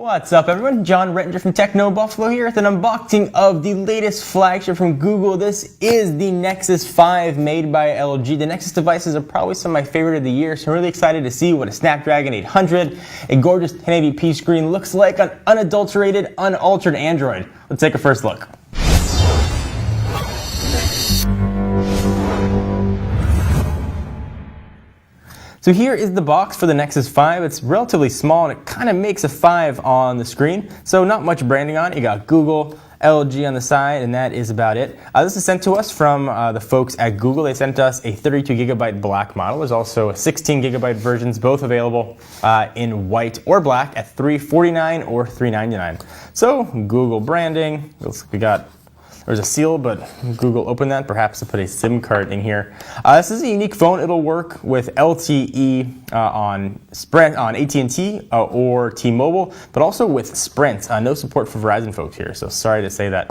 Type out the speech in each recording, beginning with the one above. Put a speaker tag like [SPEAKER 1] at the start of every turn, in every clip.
[SPEAKER 1] What's up everyone, John Rettinger from Techno Buffalo here with an unboxing of the latest flagship from Google. This is the Nexus 5 made by LG. The Nexus devices are probably some of my favorite of the year, so I'm really excited to see what a Snapdragon 800, a gorgeous 1080p screen looks like on unadulterated, unaltered Android. Let's take a first look. So here is the box for the Nexus 5. It's relatively small and it kind of makes a 5 on the screen. So not much branding on it. You got Google, LG on the side, and that is about it. This is sent to us from the folks at Google. They sent us a 32GB black model. There's also a 16GB versions, both available in white or black at $349 or $399. So Google branding. We got. There's a seal, but Google opened that, perhaps to put a SIM card in here. This is a unique phone. It'll work with LTE on Sprint, on AT&T or T-Mobile, but also with Sprint. No support for Verizon folks here, so sorry to say that.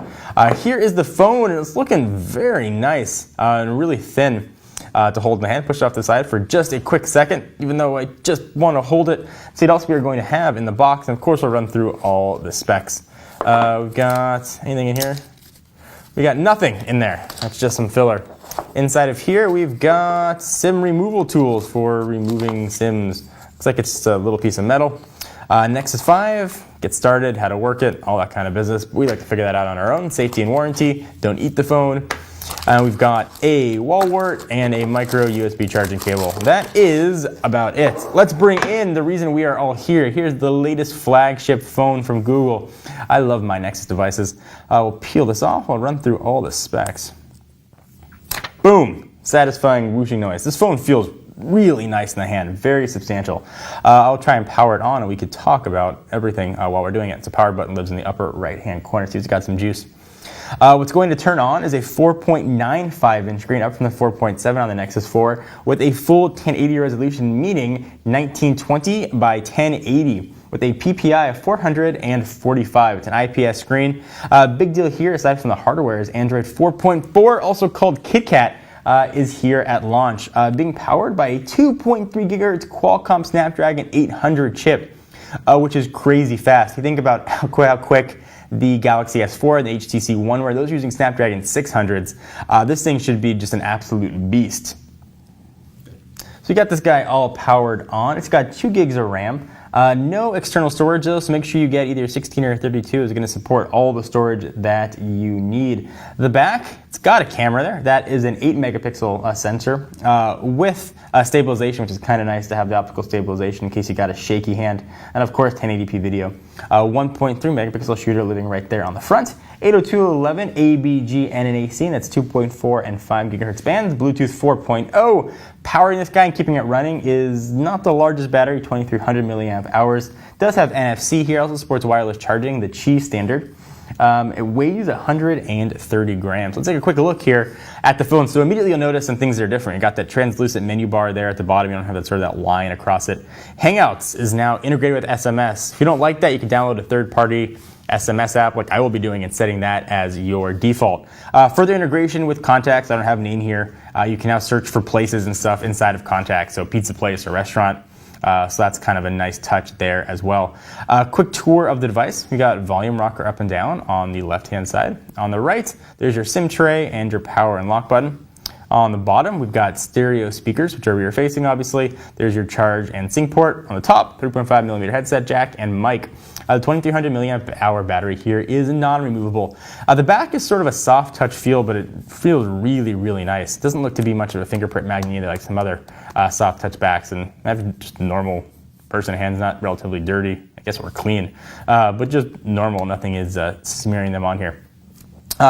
[SPEAKER 1] Here is the phone, and it's looking very nice and really thin to hold in the hand. Push it off the side for just a quick second, even though I just want to hold it. See what else we are going to have in the box, and of course we'll run through all the specs. We've got anything in here? We got nothing in there. That's just some filler. Inside of here, we've got SIM removal tools for removing SIMs. Looks like it's just a little piece of metal. Nexus 5, get started, how to work it, all that kind of business. We like to figure that out on our own. Safety and warranty, don't eat the phone. We've got a wall wart and a micro USB charging cable. That is about it. Let's bring in the reason we are all here. Here's the latest flagship phone from Google. I love my Nexus devices. We'll peel this off. I'll run through all the specs. Boom! Satisfying whooshing noise. This phone feels really nice in the hand, very substantial. I'll try and power it on and we could talk about everything while we're doing it. It's a power button, lives in the upper right hand corner. See, it's got some juice. What's going to turn on is a 4.95-inch screen, up from the 4.7 on the Nexus 4, with a full 1080 resolution, meaning 1920 by 1080, with a PPI of 445. It's an IPS screen. Big deal here, aside from the hardware, is Android 4.4, also called KitKat, is here at launch, being powered by a 2.3 gigahertz Qualcomm Snapdragon 800 chip, which is crazy fast. You think about how quick the Galaxy S4 and the HTC One were. Those using Snapdragon 600s. This thing should be just an absolute beast. So you got this guy all powered on. It's got 2 gigs of RAM. No external storage though, so make sure you get either 16 or 32. It's going to support all the storage that you need. The back, it's got a camera there. That is an 8 megapixel sensor with stabilization, which is kind of nice to have the optical stabilization in case you got a shaky hand. And of course 1080p video. 1.3 megapixel shooter living right there on the front. 802.11 ABG and an AC, and that's 2.4 and 5 gigahertz bands. Bluetooth 4.0. Powering this guy and keeping it running is not the largest battery, 2300 milliamp hours. Does have NFC here, also supports wireless charging, the Qi standard. It weighs 130 grams. Let's take a quick look here at the phone. So immediately you'll notice some things that are different. You got that translucent menu bar there at the bottom. You don't have that sort of that line across it. Hangouts is now integrated with SMS. If you don't like that, you can download a third-party SMS app like I will be doing and setting that as your default. Further integration with contacts. I don't have a name here. You can now search for places and stuff inside of contacts, so pizza place or restaurant. So that's kind of a nice touch there as well. Quick tour of the device. We got volume rocker up and down on the left-hand side. On the right, there's your SIM tray and your power and lock button. On the bottom, we've got stereo speakers, which are rear facing, obviously. There's your charge and sync port. On the top, 3.5 millimeter headset jack and mic. The 2300 milliamp hour battery here is non-removable. The back is sort of a soft touch feel, but it feels really, really nice. It doesn't look to be much of a fingerprint magnet either, like some other soft touch backs. And I have just normal person hands, not relatively dirty. I guess we're clean, but just normal. Nothing is smearing them on here.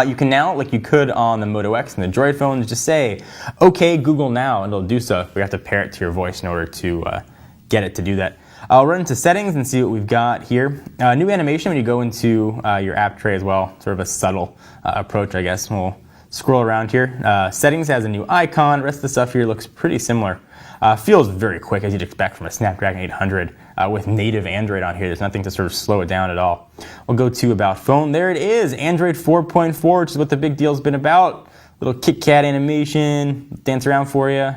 [SPEAKER 1] You can now, like you could on the Moto X and the Droid phones, just say, "Okay, Google now," and it'll do so. We have to pair it to your voice in order to get it to do that. I'll run into settings and see what we've got here. New animation when you go into your app tray as well. Sort of a subtle approach, I guess. We'll scroll around here. Settings has a new icon. The rest of the stuff here looks pretty similar. Feels very quick, as you'd expect from a Snapdragon 800 with native Android on here. There's nothing to sort of slow it down at all. We'll go to About Phone. There it is, Android 4.4, which is what the big deal's been about. Little KitKat animation, dance around for you.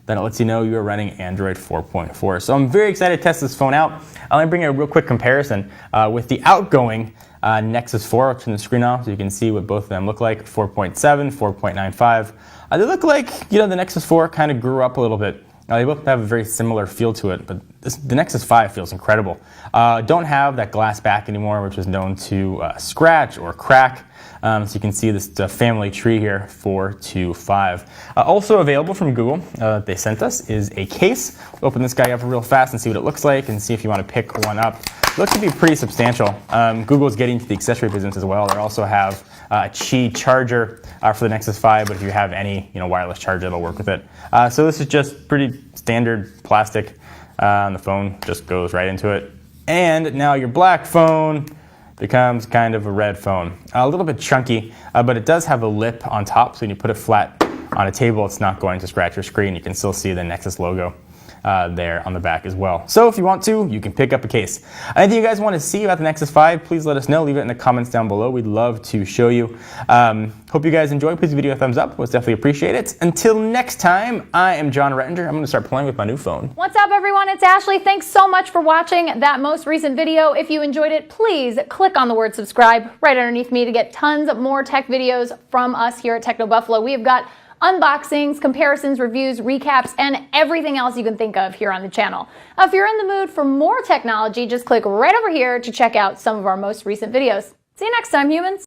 [SPEAKER 1] then it lets you know you're running Android 4.4. So I'm very excited to test this phone out. Let me bring you a real quick comparison with the outgoing Nexus 4. I'll turn the screen off so you can see what both of them look like, 4.7, 4.95. They look like, the Nexus 4 kind of grew up a little bit. They both have a very similar feel to it, but the Nexus 5 feels incredible. Don't have that glass back anymore, which is known to scratch or crack. So you can see this family tree here, 4 to 5. Also available from Google that they sent us is a case. We'll open this guy up real fast and see what it looks like and see if you want to pick one up. It looks to be pretty substantial. Google's getting into the accessory business as well. They also have a Qi charger for the Nexus 5, but if you have any wireless charger, it'll work with it. So this is just pretty standard plastic, and the phone just goes right into it. And now your black phone becomes kind of a red phone. A little bit chunky, but it does have a lip on top, so when you put it flat on a table, it's not going to scratch your screen. You can still see the Nexus logo there on the back as well. So if you want to, you can pick up a case. Anything you guys want to see about the Nexus 5, please let us know. Leave it in the comments down below. We'd love to show you. Hope you guys enjoy. Please give the video a thumbs up. We'll definitely appreciate it. Until next time, I am John Rettinger. I'm going to start playing with my new phone.
[SPEAKER 2] What's up, everyone? It's Ashley. Thanks so much for watching that most recent video. If you enjoyed it, please click on the word subscribe right underneath me to get tons more tech videos from us here at Techno Buffalo. We have got unboxings, comparisons, reviews, recaps, and everything else you can think of here on the channel. If you're in the mood for more technology, just click right over here to check out some of our most recent videos. See you next time, humans.